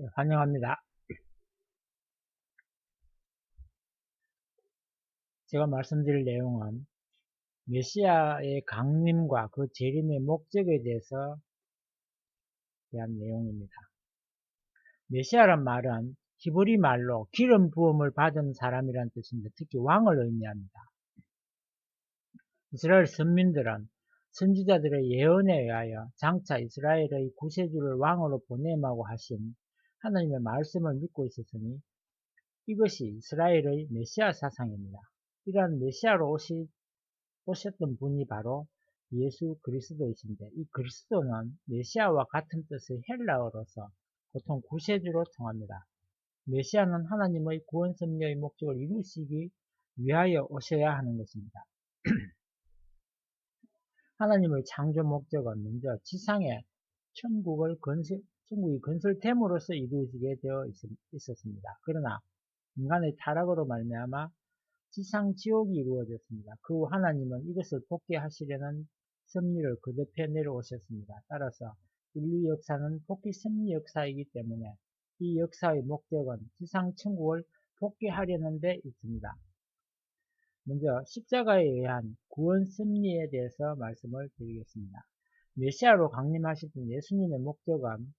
네, 환영합니다. 제가 말씀드릴 내용은 메시아의 강림과 그 재림의 목적에 대해서 대한 내용입니다. 메시아란 말은 히브리 말로 기름 부음을 받은 사람이란 뜻인데 특히 왕을 의미합니다. 이스라엘 선민들은 선지자들의 예언에 의하여 장차 이스라엘의 구세주를 왕으로 보내마고 하신 하나님의 말씀을 믿고 있었으니 이것이 이스라엘의 메시아 사상입니다. 이러한 메시아로 오셨던 분이 바로 예수 그리스도이신데, 이 그리스도는 메시아와 같은 뜻의 헬라어로서 보통 구세주로 통합니다. 메시아는 하나님의 구원 섭리의 목적을 이루시기 위하여 오셔야 하는 것입니다. 하나님의 창조 목적은 먼저 지상에 천국이 건설됨으로써 이루어지게 되어 있었습니다. 그러나 인간의 타락으로 말미암아 지상 지옥이 이루어졌습니다. 그 후 하나님은 이것을 복귀하시려는 섭리를 거듭해 내려오셨습니다. 따라서 인류 역사는 복귀 섭리 역사이기 때문에 이 역사의 목적은 지상 천국을 복귀하려는 데 있습니다. 먼저 십자가에 의한 구원 섭리에 대해서 말씀을 드리겠습니다. 메시아로 강림하셨던 예수님의 목적은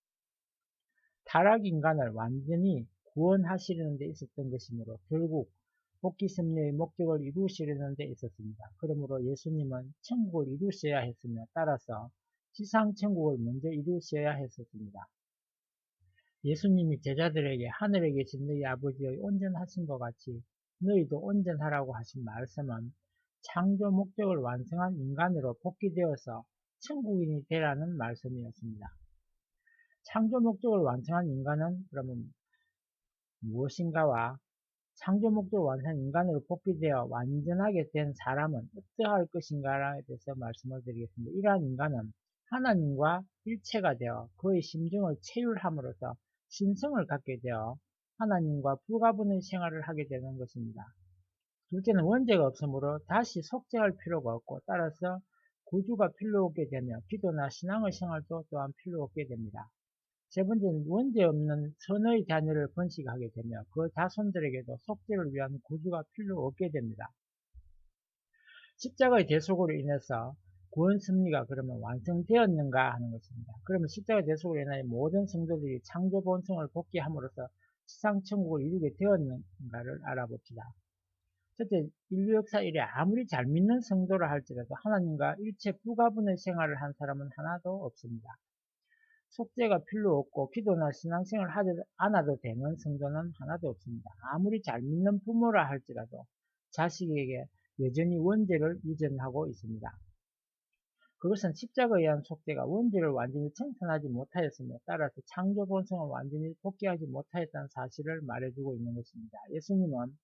타락 인간을 완전히 구원하시려는 데 있었던 것이므로 결국 복귀 섭리의 목적을 이루시려는 데 있었습니다. 그러므로 예수님은 천국을 이루셔야 했으며 따라서 지상 천국을 먼저 이루셔야 했었습니다. 예수님이 제자들에게 하늘에 계신 너희 아버지의 온전하신 것 같이 너희도 온전하라고 하신 말씀은 창조 목적을 완성한 인간으로 복귀되어서 천국인이 되라는 말씀이었습니다. 창조 목적을 완성한 인간은 그러면 무엇인가와 창조 목적을 완성한 인간으로 복귀되어 완전하게 된 사람은 어떠할 것인가에 대해서 말씀을 드리겠습니다. 이러한 인간은 하나님과 일체가 되어 그의 심정을 체휼함으로써 신성을 갖게 되어 하나님과 불가분의 생활을 하게 되는 것입니다. 둘째는 원죄가 없으므로 다시 속죄할 필요가 없고 따라서 구주가 필요 없게 되며 기도나 신앙의 생활도 또한 필요 없게 됩니다. 세 번째는 원죄 없는 선의 자녀를 번식하게 되며 그 자손들에게도 속죄를 위한 구주가 필요 없게 됩니다. 십자가의 대속으로 인해서 구원 섭리가 그러면 완성되었는가 하는 것입니다. 그러면 십자가의 대속으로 인하여 모든 성도들이 창조 본성을 복귀함으로써 지상 천국을 이루게 되었는가를 알아봅시다. 첫째, 인류 역사 이래 아무리 잘 믿는 성도라 할지라도 하나님과 일체 불가분의 생활을 한 사람은 하나도 없습니다. 속죄가 필요 없고 기도나 신앙생활을 하지 않아도 되는 성도는 하나도 없습니다. 아무리 잘 믿는 부모라 할지라도 자식에게 여전히 원죄를 유전하고 있습니다. 그것은 십자가에 의한 속죄가 원죄를 완전히 청산하지 못하였으며 따라서 창조 본성을 완전히 복귀하지 못하였다는 사실을 말해주고 있는 것입니다. 예수님은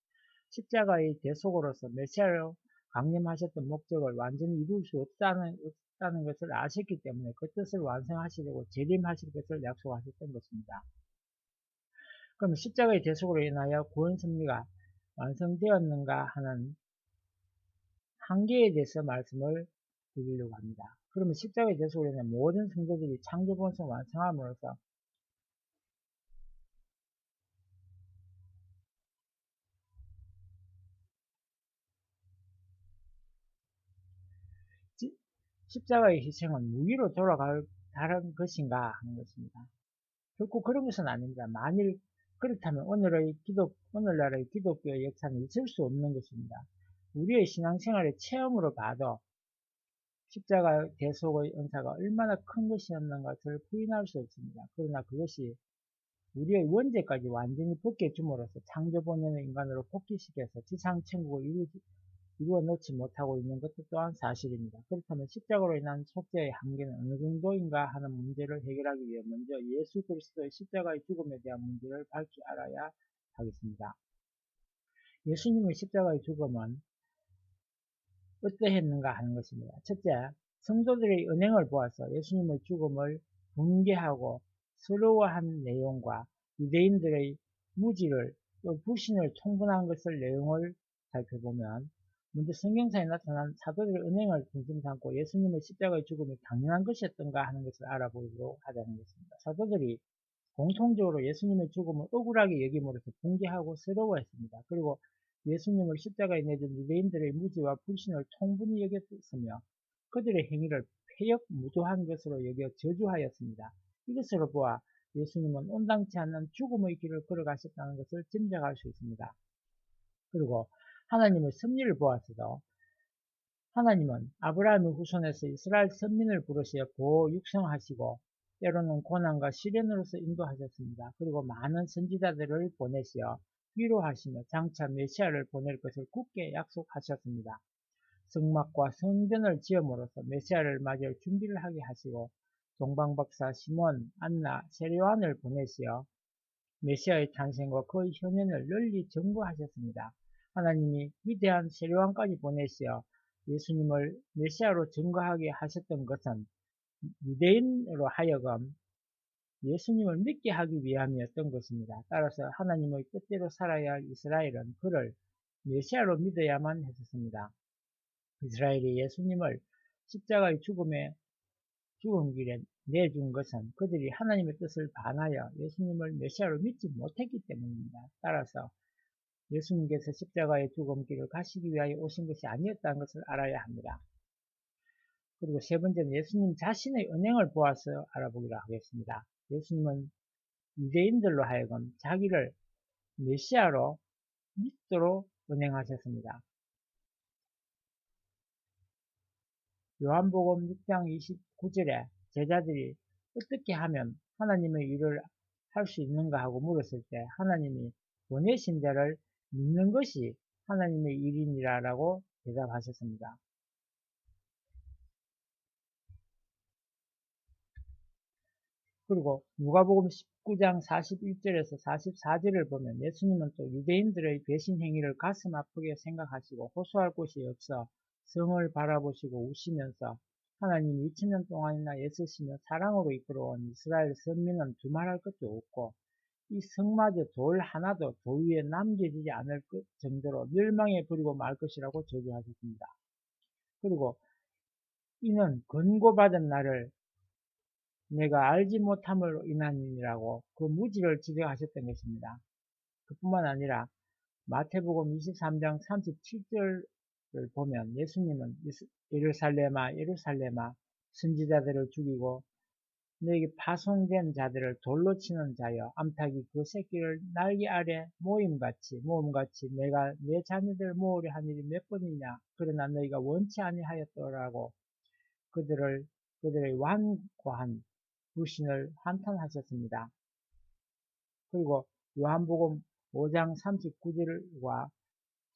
십자가의 대속으로서 메시아로 강림하셨던 목적을 완전히 이룰 수 없다는 것을 아셨기 때문에 그 뜻을 완성하시려고 재림하실 것을 약속하셨던 것입니다. 그럼 십자가의 대속으로 인하여 구원 섭리가 완성되었는가 하는 한계에 대해서 말씀을 드리려고 합니다. 그러면 십자가의 대속으로 인해 모든 성도들이 창조 본성을 완성함으로써 십자가의 희생은 무기로 돌아갈 다른 것인가 하는 것입니다. 결코 그런 것은 아닙니다. 만일 그렇다면 오늘날의 기독교의 역사는 있을 수 없는 것입니다. 우리의 신앙생활의 체험으로 봐도 십자가 대속의 은사가 얼마나 큰 것이었는 것을 부인할 수 없습니다. 그러나 그것이 우리의 원죄까지 완전히 벗겨줌으로써 창조 본연의 인간으로 복귀시켜서 지상 천국을 이루어 놓지 못하고 있는 것도 또한 사실입니다. 그렇다면 십자가로 인한 속죄의 한계는 어느 정도인가 하는 문제를 해결하기 위해 먼저 예수 그리스도의 십자가의 죽음에 대한 문제를 밝히 알아야 하겠습니다. 예수님의 십자가의 죽음은 어떠했는가 하는 것입니다. 첫째, 성도들의 은행을 보아서 예수님의 죽음을 붕괴하고 서러워한 내용과 유대인들의 무지를 또 불신을 통분한 것을 내용을 살펴보면 먼저 성경사에 나타난 사도들의 은행을 중심 삼고 예수님의 십자가의 죽음이 당연한 것이었던가 하는 것을 알아보도록 하자는 것입니다. 사도들이 공통적으로 예수님의 죽음을 억울하게 여김으로써 붕괴하고 서러워했습니다. 그리고 예수님을 십자가에 내준 유대인들의 무지와 불신을 통분히 여겼으며 그들의 행위를 폐역 무도한 것으로 여겨 저주하였습니다. 이것으로 보아 예수님은 온당치 않는 죽음의 길을 걸어가셨다는 것을 짐작할 수 있습니다. 그리고 하나님의 섭리를 보았어도 하나님은 아브라함의 후손에서 이스라엘 선민을 부르시어 보호 육성하시고 때로는 고난과 시련으로서 인도하셨습니다. 그리고 많은 선지자들을 보내시어 위로하시며 장차 메시아를 보낼 것을 굳게 약속하셨습니다. 성막과 성전을 지음으로써 메시아를 맞이할 준비를 하게 하시고 동방박사 시몬, 안나, 세례요한을 보내시어 메시아의 탄생과 그의 현현을 널리 증거하셨습니다. 하나님이 위대한 세례요한까지 보내시어 예수님을 메시아로 증거하게 하셨던 것은 유대인으로 하여금 예수님을 믿게 하기 위함이었던 것입니다. 따라서 하나님의 뜻대로 살아야 할 이스라엘은 그를 메시아로 믿어야만 했었습니다. 이스라엘이 예수님을 십자가의 죽음 길에 내준 것은 그들이 하나님의 뜻을 반하여 예수님을 메시아로 믿지 못했기 때문입니다. 따라서 예수님께서 십자가의 죽음 길을 가시기 위하여 오신 것이 아니었다는 것을 알아야 합니다. 그리고 세 번째는 예수님 자신의 은행을 보아서 알아보기로 하겠습니다. 예수님은 유대인들로 하여금 자기를 메시아로 믿도록 은행하셨습니다. 요한복음 6장 29절에 제자들이 어떻게 하면 하나님의 일을 할 수 있는가 하고 물었을 때 하나님이 보내신 자를 믿는 것이 하나님의 일이니라라고 대답하셨습니다. 그리고 누가복음 19장 41절에서 44절을 보면 예수님은 또 유대인들의 배신 행위를 가슴 아프게 생각하시고 호소할 곳이 없어 성을 바라보시고 우시면서 하나님이 2000년 동안이나 애쓰시며 사랑으로 이끌어온 이스라엘 선민은 두말할 것도 없고 이 성마저 돌 하나도 돌 위에 남겨지지 않을 정도로 멸망해 버리고 말 것이라고 저주하셨습니다. 그리고 이는 권고받은 나를 내가 알지 못함으로 인한이라고 그 무지를 지적하셨던 것입니다. 그뿐만 아니라 마태복음 23장 37절을 보면 예수님은 예루살렘아 예루살렘아 선지자들을 죽이고 너에게 파송된 자들을 돌로 치는 자여 암탉이 그 새끼를 날개 아래 모음같이 내가 내 자녀들을 모으려 한 일이 몇 번이냐 그러나 너희가 원치 아니하였더라고 그들의 완고한 불신을 한탄하셨습니다. 그리고 요한복음 5장 39절과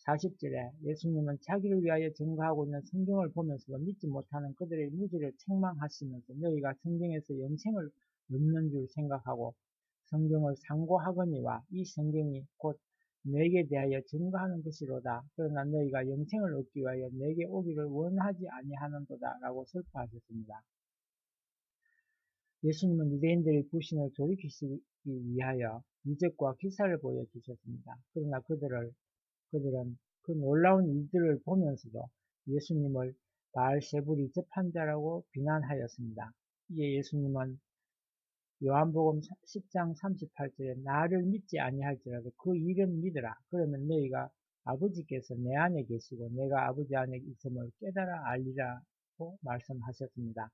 40절에 예수님은 자기를 위하여 증거하고 있는 성경을 보면서도 믿지 못하는 그들의 무지를 책망하시면서 너희가 성경에서 영생을 얻는 줄 생각하고 성경을 상고하거니와 이 성경이 곧 내게 대하여 증거하는 것이로다. 그러나 너희가 영생을 얻기 위하여 내게 오기를 원하지 아니하는도다 라고 설파하셨습니다. 예수님은 유대인들의 불신을 돌이키시기 위하여 이적과 기사를 보여주셨습니다. 그러나 그들은 그 놀라운 일들을 보면서도 예수님을 바알세불이 접한 자라고 비난하였습니다. 이에 예수님은 요한복음 10장 38절에 나를 믿지 아니할지라도 그 일은 믿으라. 그러면 너희가 아버지께서 내 안에 계시고 내가 아버지 안에 있음을 깨달아 알리라고 말씀하셨습니다.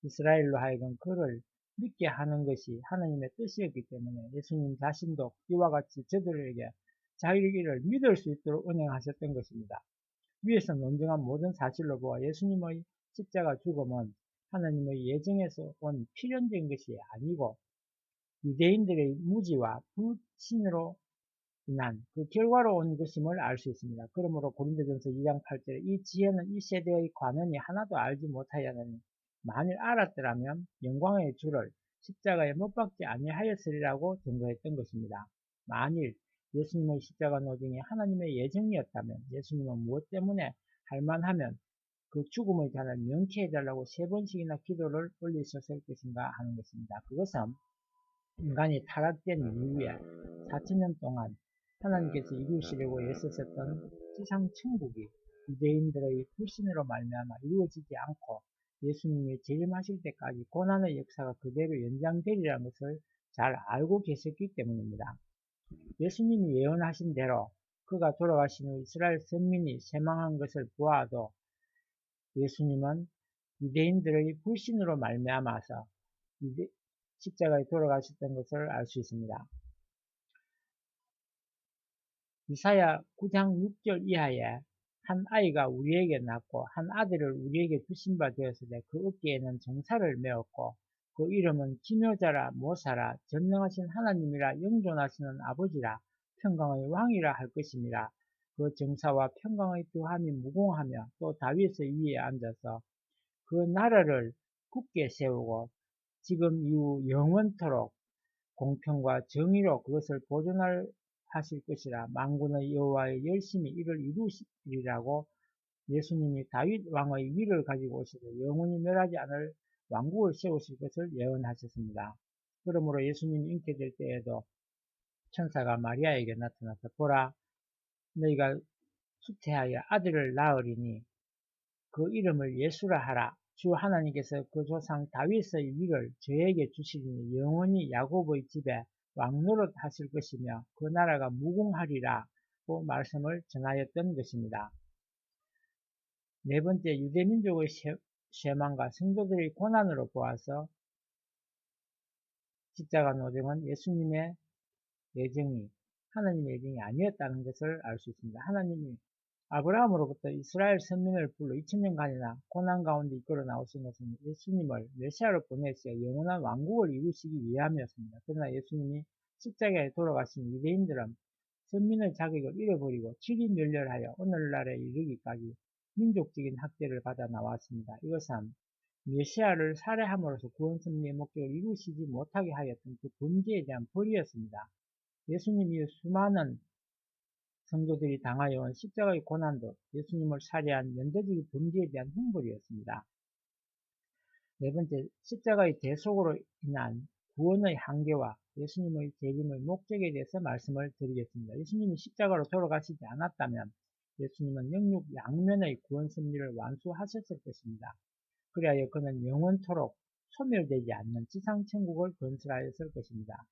이스라엘로 하여금 그를 믿게 하는 것이 하나님의 뜻이었기 때문에 예수님 자신도 이와 같이 저들에게 자기를 믿을 수 있도록 은행하셨던 것입니다. 위에서 논증한 모든 사실로 보아 예수님의 십자가 죽음은 하나님의 예정에서 온 필연된 것이 아니고 유대인들의 무지와 불신으로 인한 그 결과로 온 것임을 알 수 있습니다. 그러므로 고린도전서 2장 8절에 이 지혜는 이 세대의 관원이 하나도 알지 못하였느니 만일 알았더라면 영광의 주를 십자가에 못 박지 아니하였으리라고 증거했던 것입니다. 만일 예수님의 십자가 노정이 하나님의 예정이었다면 예수님은 무엇 때문에 할만하면 그 죽음의 잔을 명쾌해달라고 3번씩이나 기도를 올리셨을 것인가 하는 것입니다. 그것은 인간이 타락된 이후에 4000년 동안 하나님께서 이루시려고 애쓰셨던 지상천국이 유대인들의 불신으로 말미암아 이루어지지 않고 예수님이 재림하실 때까지 고난의 역사가 그대로 연장되리라는 것을 잘 알고 계셨기 때문입니다. 예수님이 예언하신 대로 그가 돌아가신 후 이스라엘 선민이 쇠망한 것을 보아도 예수님은 유대인들의 불신으로 말미암아서 십자가에 돌아가셨던 것을 알 수 있습니다. 이사야 9장 6절 이하에 한 아이가 우리에게 낳고 한 아들을 우리에게 주신 바 되었으되 그 어깨에는 정사를 메었고 그 이름은 기묘자라 모사라 전능하신 하나님이라 영존하시는 아버지라 평강의 왕이라 할 것입니다. 그 정사와 평강의 두함이 무궁하며 또 다윗의 위에 앉아서 그 나라를 굳게 세우고 지금 이후 영원토록 공평과 정의로 그것을 보존하실 것이라. 만군의 여호와의 열심히 이를 이루시리라고 예수님이 다윗 왕의 위를 가지고 오셔서 영원히 멸하지 않을 왕국을 세우실 것을 예언하셨습니다. 그러므로 예수님이 잉태될 때에도 천사가 마리아에게 나타나서 보라, 너희가 수태하여 아들을 낳으리니 그 이름을 예수라 하라. 주 하나님께서 그 조상 다윗의 위를 저에게 주시리니 영원히 야곱의 집에 왕노릇 하실 것이며 그 나라가 무궁하리라고 말씀을 전하였던 것입니다. 네 번째, 유대민족의 쇠망과 성도들의 고난으로 보아서 십자가 노정은 예수님의 예정이 하나님의 예정이 아니었다는 것을 알 수 있습니다. 하나님이 아브라함으로부터 이스라엘 선민을 불러 2000년간이나 고난 가운데 이끌어 나오신 것은 예수님을 메시아로 보내서 영원한 왕국을 이루시기 위함이었습니다. 그러나 예수님이 십자가에 돌아가신 유대인들은 선민의 자격을 잃어버리고 질이 멸렬하여 오늘날에 이르기까지 민족적인 학대를 받아 나왔습니다. 이것은 메시아를 살해함으로써 구원 섭리의 목적을 이루시지 못하게 하였던 그 범죄에 대한 벌이었습니다. 예수님이 수많은 성도들이 당하여 온 십자가의 고난도 예수님을 살해한 연대적인 범죄에 대한 형벌이었습니다. 네 번째, 십자가의 대속으로 인한 구원의 한계와 예수님의 재림의 목적에 대해서 말씀을 드리겠습니다. 예수님이 십자가로 돌아가시지 않았다면 예수님은 영육 양면의 구원 섭리를 완수하셨을 것입니다. 그리하여 그는 영원토록 소멸되지 않는 지상천국을 건설하였을 것입니다.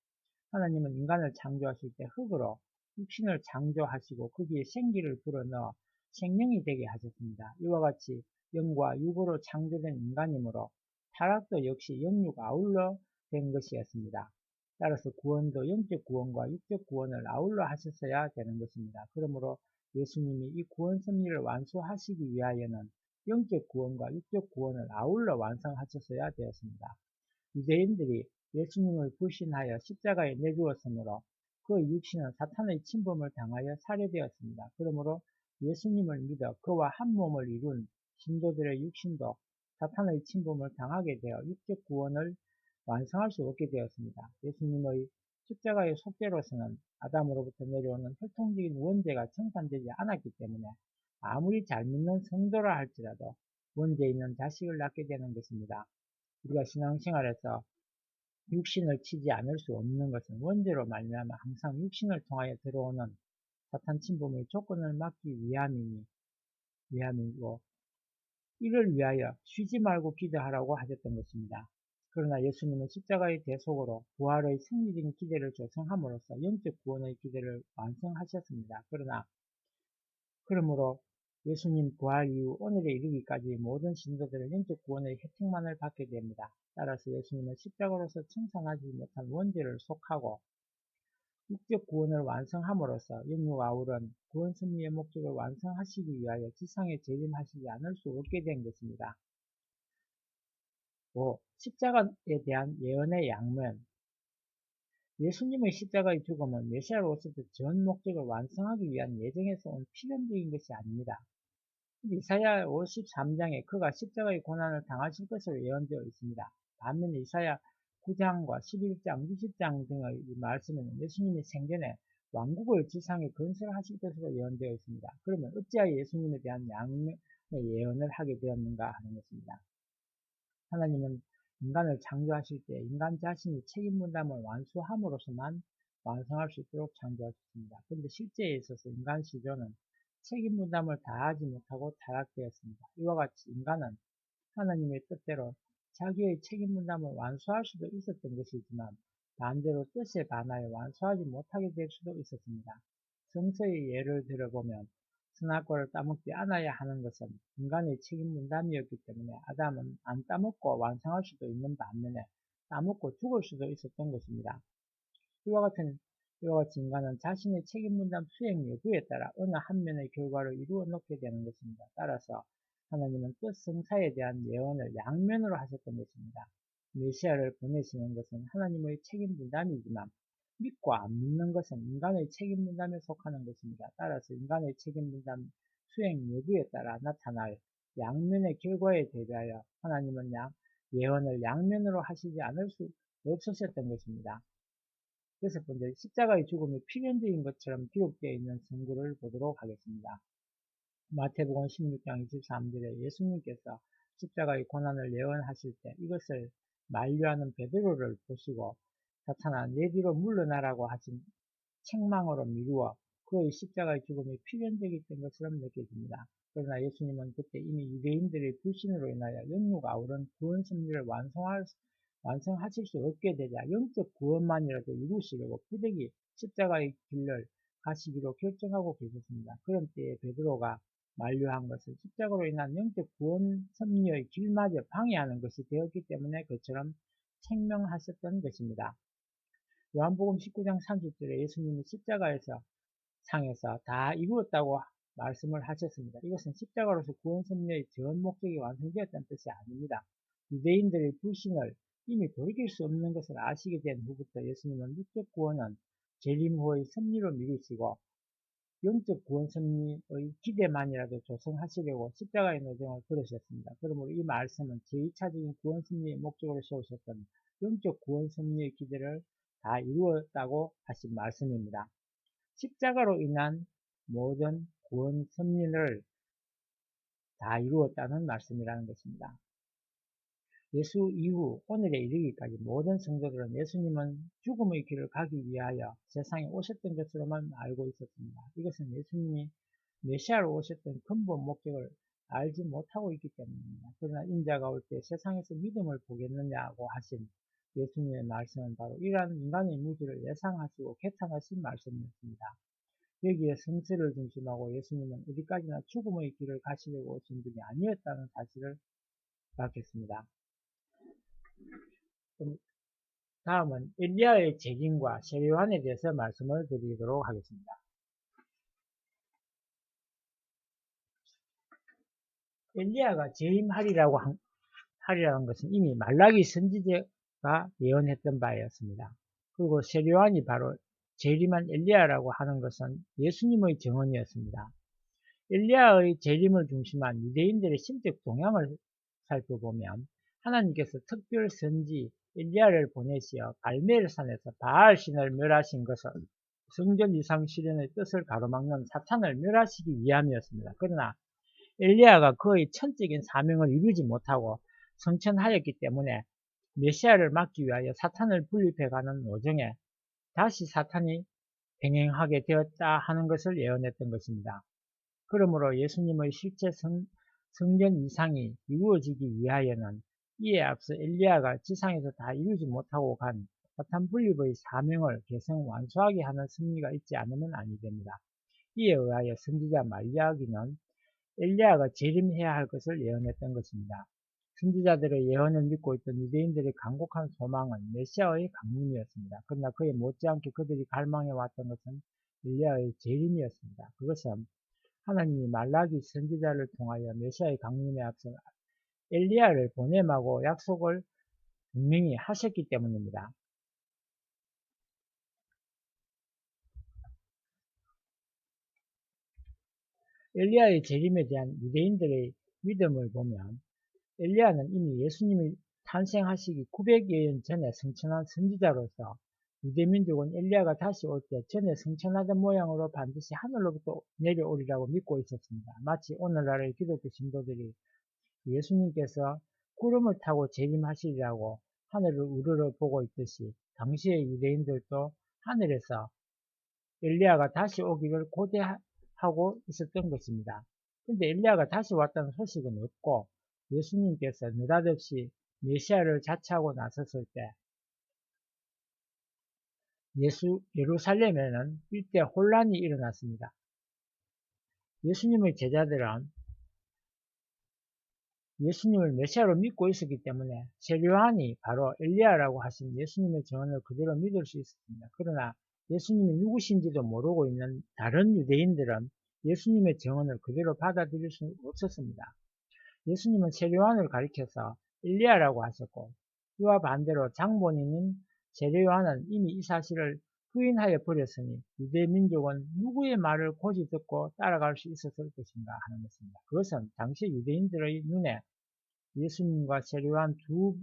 하나님은 인간을 창조하실 때 흙으로 육신을 창조하시고 거기에 생기를 불어넣어 생명이 되게 하셨습니다. 이와 같이 영과 육으로 창조된 인간이므로 타락도 역시 영육 아울러 된 것이었습니다. 따라서 구원도 영적 구원과 육적 구원을 아울러 하셨어야 되는 것입니다. 그러므로 예수님이 이 구원 섭리를 완수하시기 위하여는 영적 구원과 육적 구원을 아울러 완성하셨어야 되었습니다. 유대인들이 예수님을 불신하여 십자가에 내주었으므로 그 육신은 사탄의 침범을 당하여 살해되었습니다. 그러므로 예수님을 믿어 그와 한 몸을 이룬 신도들의 육신도 사탄의 침범을 당하게 되어 육적 구원을 완성할 수 없게 되었습니다. 예수님의 십자가의 속죄로서는 아담으로부터 내려오는 혈통적인 원죄가 청산되지 않았기 때문에 아무리 잘 믿는 성도라 할지라도 원죄 있는 자식을 낳게 되는 것입니다. 우리가 신앙생활에서 육신을 치지 않을 수 없는 것은 원죄로 말미암아 항상 육신을 통하여 들어오는 사탄 침범의 조건을 막기 위함이고 이를 위하여 쉬지 말고 기도하라고 하셨던 것입니다. 그러나 예수님은 십자가의 대속으로 부활의 승리적인 기대를 조성함으로써 영적 구원의 기대를 완성하셨습니다. 그러므로 예수님 부활 이후 오늘에 이르기까지 모든 신도들은 영적 구원의 혜택만을 받게 됩니다. 따라서 예수님은 십자가로서 청산하지 못한 원죄를 속하고 육적 구원을 완성함으로써 영육 아울은 구원 승리의 목적을 완성하시기 위하여 지상에 재림하시지 않을 수 없게 된 것입니다. 5. 십자가에 대한 예언의 양면. 예수님의 십자가의 죽음은 메시아로 오실 때 전 목적을 완성하기 위한 예정에서 온 필연적인 것이 아닙니다. 이사야 53장에 그가 십자가의 고난을 당하실 것으로 예언되어 있습니다. 반면에 이사야 9장과 11장, 20장 등의 말씀에는 예수님이 생전에 왕국을 지상에 건설하실 것으로 예언되어 있습니다. 그러면 어찌하여 예수님에 대한 양면의 예언을 하게 되었는가 하는 것입니다. 하나님은 인간을 창조하실 때 인간 자신이 책임 분담을 완수함으로써만 완성할 수 있도록 창조하셨습니다. 그런데 실제에 있어서 인간 시조는 책임 분담을 다하지 못하고 타락되었습니다. 이와 같이 인간은 하나님의 뜻대로 자기의 책임 분담을 완수할 수도 있었던 것이지만 반대로 뜻에 반하여 완수하지 못하게 될 수도 있었습니다. 성서의 예를 들어보면 선악과를 따먹지 않아야 하는 것은 인간의 책임 분담이었기 때문에 아담은 안 따먹고 완성할 수도 있는 반면에 따먹고 죽을 수도 있었던 것입니다. 이와 같이 인간은 자신의 책임 분담 수행 여부에 따라 어느 한 면의 결과를 이루어 놓게 되는 것입니다. 따라서 하나님은 뜻 성사에 대한 예언을 양면으로 하셨던 것입니다. 메시아를 보내시는 것은 하나님의 책임 분담이지만 믿고 안 믿는 것은 인간의 책임 분담에 속하는 것입니다. 따라서 인간의 책임 분담 수행 여부에 따라 나타날 양면의 결과에 대비하여 하나님은 예언을 양면으로 하시지 않을 수 없으셨던 것입니다. 여섯 번째, 십자가의 죽음이 필연적인 것처럼 기록되어 있는 선구를 보도록 하겠습니다. 마태복음 16장 23절에 예수님께서 십자가의 고난을 예언하실 때 이것을 만류하는 베드로를 보시고 사탄아 내 뒤로 물러나라고 하신 책망으로 미루어 그의 십자가의 죽음이 필연적이던 것처럼 느껴집니다. 그러나 예수님은 그때 이미 유대인들의 불신으로 인하여 영육 아우른 구원 섭리를 완성하실 수 없게 되자 영적 구원만이라도 이루시려고 부득이 십자가의 길을 가시기로 결정하고 계셨습니다. 그런 때에 베드로가 만류한 것은 십자가로 인한 영적 구원 섭리의 길마저 방해하는 것이 되었기 때문에 그처럼 책명하셨던 것입니다. 요한복음 19장 30절에 예수님은 십자가에서 상에서 다 이루었다고 말씀을 하셨습니다. 이것은 십자가로서 구원 섭리의 전 목적이 완성되었다는 뜻이 아닙니다. 유대인들의 불신을 이미 돌이킬 수 없는 것을 아시게 된 후부터 예수님은 육적 구원은 재림 후의 섭리로 미루시고 영적 구원 섭리의 기대만이라도 조성하시려고 십자가의 노정을 걸으셨습니다. 그러므로 이 말씀은 제2차적인 구원 섭리의 목적으로 세우셨던 영적 구원 섭리의 기대를 다 이루었다고 하신 말씀입니다. 십자가로 인한 모든 구원 섭리를 다 이루었다는 말씀이라는 것입니다. 예수 이후 오늘에 이르기까지 모든 성도들은 예수님은 죽음의 길을 가기 위하여 세상에 오셨던 것으로만 알고 있었습니다. 이것은 예수님이 메시아로 오셨던 근본 목적을 알지 못하고 있기 때문입니다. 그러나 인자가 올 때 세상에서 믿음을 보겠느냐고 하신 예수님의 말씀은 바로 이러한 인간의 무지를 예상하시고 개탄하신 말씀이었습니다. 여기에 성서를 중심하고 예수님은 어디까지나 죽음의 길을 가시려고 오신 분이 아니었다는 사실을 밝혔습니다. 다음은 엘리야의 재림과 세례요한에 대해서 말씀을 드리도록 하겠습니다. 엘리야가 재림하리라는 것은 이미 말라기 선지자가 예언했던 바였습니다. 그리고 세례요한이 바로 재림한 엘리야라고 하는 것은 예수님의 증언이었습니다. 엘리야의 재림을 중심한 유대인들의 심적 동향을 살펴보면 하나님께서 특별 선지 엘리야를 보내시어 갈멜산에서 바알신을 멸하신 것은 성전 이상 실현의 뜻을 가로막는 사탄을 멸하시기 위함이었습니다. 그러나 엘리야가 그의 천적인 사명을 이루지 못하고 성천하였기 때문에 메시아를 막기 위하여 사탄을 분립해가는 오정에 다시 사탄이 병행하게 되었다 하는 것을 예언했던 것입니다. 그러므로 예수님의 실제 성전 이상이 이루어지기 위하여는 이에 앞서 엘리야가 지상에서 다 이루지 못하고 간 사탄 분립의 사명을 개성 완수하게 하는 섭리가 있지 않으면 아니 됩니다. 이에 의하여 선지자 말라기는 엘리야가 재림해야 할 것을 예언했던 것입니다. 선지자들의 예언을 믿고 있던 유대인들의 간곡한 소망은 메시아의 강림이었습니다. 그러나 그에 못지않게 그들이 갈망해 왔던 것은 엘리야의 재림이었습니다. 그것은 하나님이 말라기 선지자를 통하여 메시아의 강림에 앞서 엘리야를 보내마고 약속을 분명히 하셨기 때문입니다. 엘리야의 재림에 대한 유대인들의 믿음을 보면 엘리야는 이미 예수님이 탄생하시기 900여년 전에 성천한 선지자로서 유대민족은 엘리야가 다시 올 때 전에 성천하던 모양으로 반드시 하늘로부터 내려오리라고 믿고 있었습니다. 마치 오늘날의 기독교 신도들이 예수님께서 구름을 타고 재림하시리라고 하늘을 우러러 보고 있듯이 당시의 유대인들도 하늘에서 엘리야가 다시 오기를 고대하고 있었던 것입니다. 그런데 엘리야가 다시 왔다는 소식은 없고 예수님께서 느닷없이 메시아를 자처하고 나섰을 때 예루살렘에는 일대 혼란이 일어났습니다. 예수님의 제자들은 예수님을 메시아로 믿고 있었기 때문에 세례요한이 바로 엘리야라고 하신 예수님의 증언을 그대로 믿을 수 있었습니다. 그러나 예수님이 누구신지도 모르고 있는 다른 유대인들은 예수님의 증언을 그대로 받아들일 수 없었습니다. 예수님은 세례요한을 가리켜서 엘리야라고 하셨고, 이와 반대로 장본인인 세례요한은 이미 이 사실을 부인하여 버렸으니 유대 민족은 누구의 말을 고지 듣고 따라갈 수 있었을 것인가 하는 것입니다. 그것은 당시 유대인들의 눈에 예수님과 세례요한 두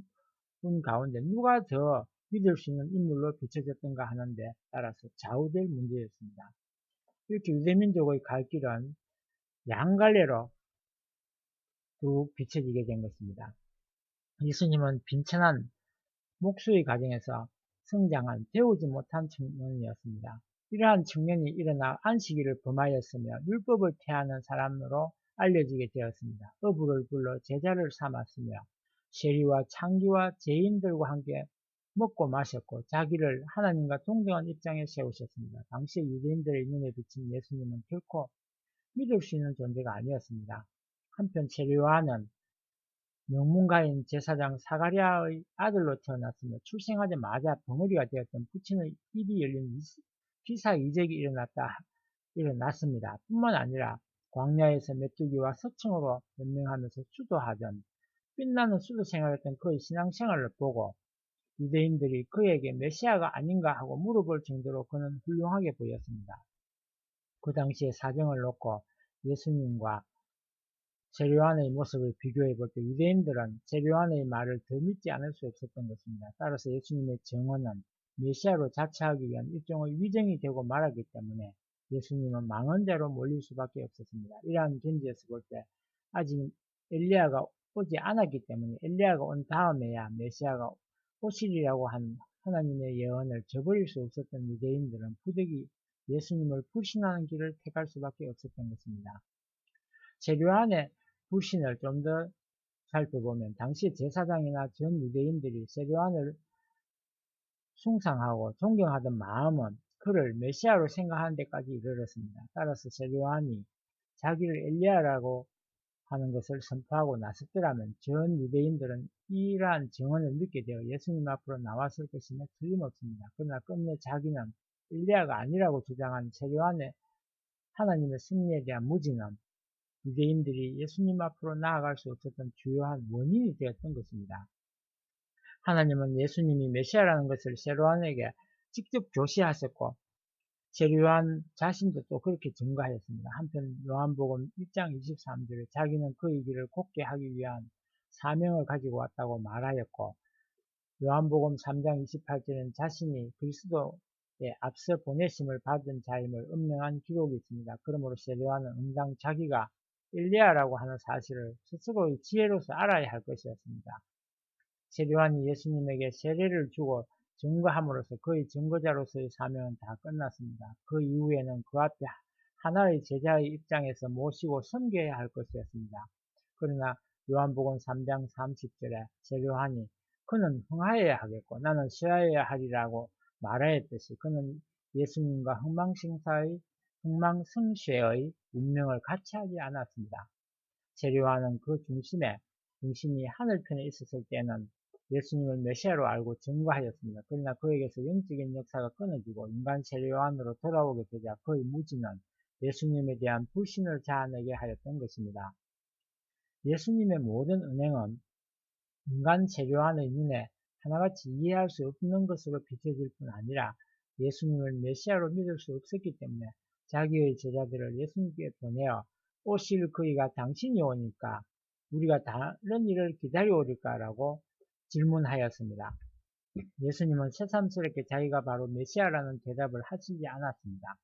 분 가운데 누가 더 믿을 수 있는 인물로 비춰졌던가 하는데 따라서 좌우될 문제였습니다. 이렇게 유대민족의 갈 길은 양갈래로 두 비춰지게 된 것입니다. 예수님은 빈천한 목수의 가정에서 성장한 배우지 못한 청년이었습니다. 이러한 청년이 일어나 안식일을 범하였으며 율법을 폐하는 사람으로 알려지게 되었습니다. 어부를 불러 제자를 삼았으며 세리와 창기와 죄인들과 함께 먹고 마셨고 자기를 하나님과 동등한 입장에 세우셨습니다. 당시 유대인들의 눈에 비친 예수님은 결코 믿을 수 있는 존재가 아니었습니다. 한편 세례요한은 명문가인 제사장 사가랴의 아들로 태어났으며 출생하자마자 벙어리가 되었던 부친의 입이 열린 기사이적이 일어났습니다. 뿐만 아니라 광야에서 메뚜기와 서청으로 연명하면서 수도하던 빛나는 수도 생활했던 그의 신앙생활을 보고 유대인들이 그에게 메시아가 아닌가 하고 물어볼 정도로 그는 훌륭하게 보였습니다. 그 당시의 사정을 놓고 예수님과 세례요한의 모습을 비교해 볼 때 유대인들은 세례요한의 말을 더 믿지 않을 수 없었던 것입니다. 따라서 예수님의 증언은 메시아로 자처하기 위한 일종의 위정이 되고 말았기 때문에 예수님은 망언자로 몰릴 수밖에 없었습니다. 이러한 견지에서 볼 때 아직 엘리야가 오지 않았기 때문에 엘리야가 온 다음에야 메시아가 오시리라고 한 하나님의 예언을 저버릴 수 없었던 유대인들은 부득이 예수님을 불신하는 길을 택할 수밖에 없었던 것입니다. 세례요한의 불신을 좀 더 살펴보면 당시 제사장이나 전 유대인들이 세례요한을 숭상하고 존경하던 마음은 그를 메시아로 생각하는 데까지 이르렀습니다. 따라서 세례요한이 자기를 엘리야라고 하는 것을 선포하고 나섰더라면 전 유대인들은 이러한 증언을 믿게 되어 예수님 앞으로 나왔을 것임에 틀림없습니다. 그러나 끝내 자기는 엘리야가 아니라고 주장한 세례요한의 하나님의 승리에 대한 무지는 유대인들이 예수님 앞으로 나아갈 수 없었던 주요한 원인이 되었던 것입니다. 하나님은 예수님이 메시아라는 것을 세례요한에게 직접 교시하셨고 세례요한 자신도 또 그렇게 증거하였습니다. 한편 요한복음 1장 23절에 자기는 그의 길을 곱게 하기 위한 사명을 가지고 왔다고 말하였고 요한복음 3장 28절에는 자신이 그리스도에 앞서 보내심을 받은 자임을 음명한 기록이 있습니다. 그러므로 세례요한은 응당 자기가 엘리야라고 하는 사실을 스스로의 지혜로서 알아야 할 것이었습니다. 세례요한이 예수님에게 세례를 주고 증거함으로써 그의 증거자로서의 사명은 다 끝났습니다. 그 이후에는 그 앞에 하나의 제자의 입장에서 모시고 섬겨야 할 것이었습니다. 그러나 요한복음 3장 30절에 세례요한이 그는 흥하여야 하겠고 나는 쉬어야 하리라고 말하였듯이 그는 예수님과 흥망성쇠의 운명을 같이 하지 않았습니다. 세례요한은 그 중심이 하늘편에 있었을 때는 예수님을 메시아로 알고 증거하였습니다. 그러나 그에게서 영적인 역사가 끊어지고 인간 세례요한으로 돌아오게 되자 그의 무지는 예수님에 대한 불신을 자아내게 하였던 것입니다. 예수님의 모든 은행은 인간 세례요한의 눈에 하나같이 이해할 수 없는 것으로 비춰질 뿐 아니라 예수님을 메시아로 믿을 수 없었기 때문에 자기의 제자들을 예수님께 보내어 오실 그이가 당신이 오니까 우리가 다른 일을 기다려오릴까라고 질문하였습니다. 예수님은 새삼스럽게 자기가 바로 메시아라는 대답을 하시지 않았습니다.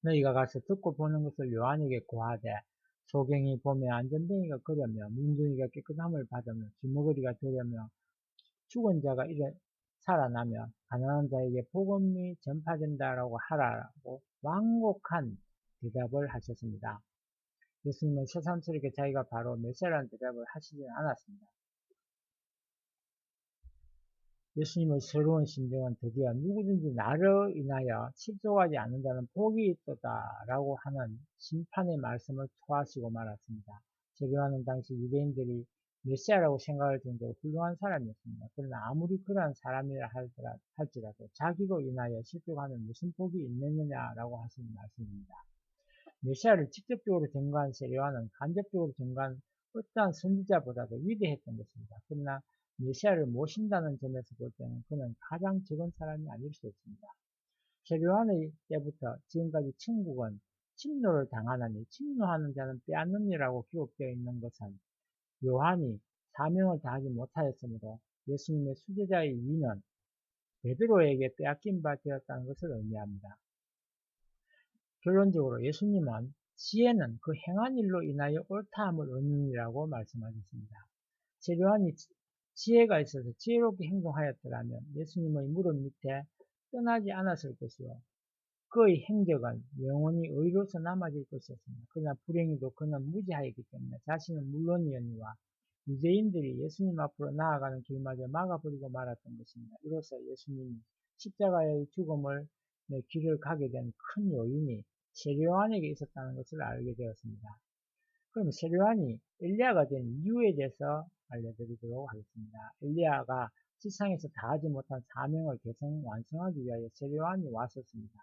너희가 가서 듣고 보는 것을 요한에게 고하되 소경이 보며 안전뱅이가 걸으며 문둥이가 깨끗함을 받으며 주먹거리가 되려며 죽은 자가 살아나며 가난한 자에게 복음이 전파된다라고 하라고 완곡한 대답을 하셨습니다. 예수님은 새삼스럽게 자기가 바로 메시아라는 대답을 하시지 않았습니다. 예수님의 새로운 심정은 드디어 누구든지 나로 인하여 실족하지 않는다는 복이 있도다 라고 하는 심판의 말씀을 토하시고 말았습니다. 제교하는 당시 유대인들이 메시아라고 생각할 정도로 훌륭한 사람이었습니다. 그러나 아무리 그러한 사람이라 할지라도 자기로 인하여 실족하는 무슨 복이 있느냐라고 하시는 말씀입니다. 메시아를 직접적으로 증거한 세례와는 간접적으로 증거한 어떠한 선지자보다도 위대했던 것입니다. 그러나 메시아를 모신다는 점에서 볼 때는 그는 가장 적은 사람이 아닐 수 없습니다. 세례요한의 때부터 지금까지 천국은 침노를 당하나니 침노하는 자는 빼앗느니라고 기록되어 있는 것은 요한이 사명을 다하지 못하였으므로 예수님의 수제자의 위는 베드로에게 빼앗긴 바 되었다는 것을 의미합니다. 결론적으로 예수님은 지혜는 그 행한 일로 인하여 옳다함을 얻느니라고 말씀하셨습니다. 세례요한이 지혜가 있어서 지혜롭게 행동하였더라면 예수님의 무릎 밑에 떠나지 않았을 것이요. 그의 행적은 영원히 의로서 남아질 것이었습니다. 그러나 불행히도 그는 무지하였기 때문에 자신은 물론이었니와 유대인들이 예수님 앞으로 나아가는 길마저 막아버리고 말았던 것입니다. 이로써 예수님이 십자가의 죽음을 길을 가게 된 큰 요인이 세례요한에게 있었다는 것을 알게 되었습니다. 그럼 세례요한이 엘리야가 된 이유에 대해서 알려드리도록 하겠습니다. 엘리야가 지상에서 다하지 못한 사명을 개성 완성하기 위하여 세례요한이 왔었습니다.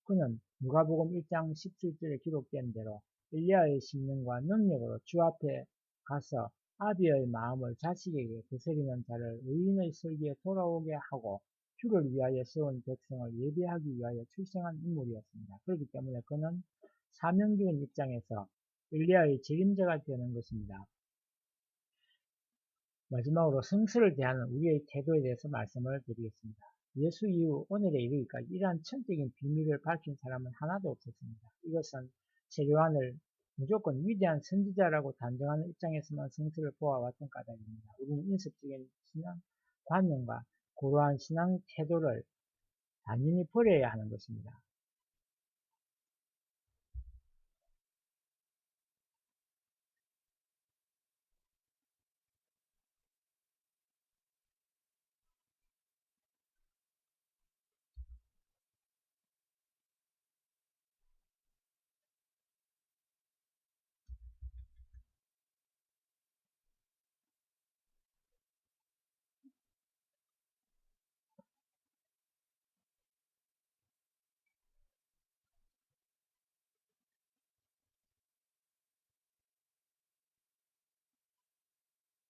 그는 누가복음 1장 17절에 기록된 대로 엘리야의 심령과 능력으로 주 앞에 가서 아비의 마음을 자식에게 거스리는 자를 의인의 설기에 돌아오게 하고 주를 위하여 세운 백성을 예배하기 위하여 출생한 인물이었습니다. 그렇기 때문에 그는 사명적인 입장에서 엘리야의 책임자가 되는 것입니다. 마지막으로 성서를 대하는 우리의 태도에 대해서 말씀을 드리겠습니다. 예수 이후 오늘에 이르기까지 이러한 천적인 비밀을 밝힌 사람은 하나도 없었습니다. 이것은 세례요한을 무조건 위대한 선지자라고 단정하는 입장에서만 성서를 보아왔던 까닭입니다. 우리는 인습적인 신앙 관념과 고루한 신앙 태도를 단연히 버려야 하는 것입니다.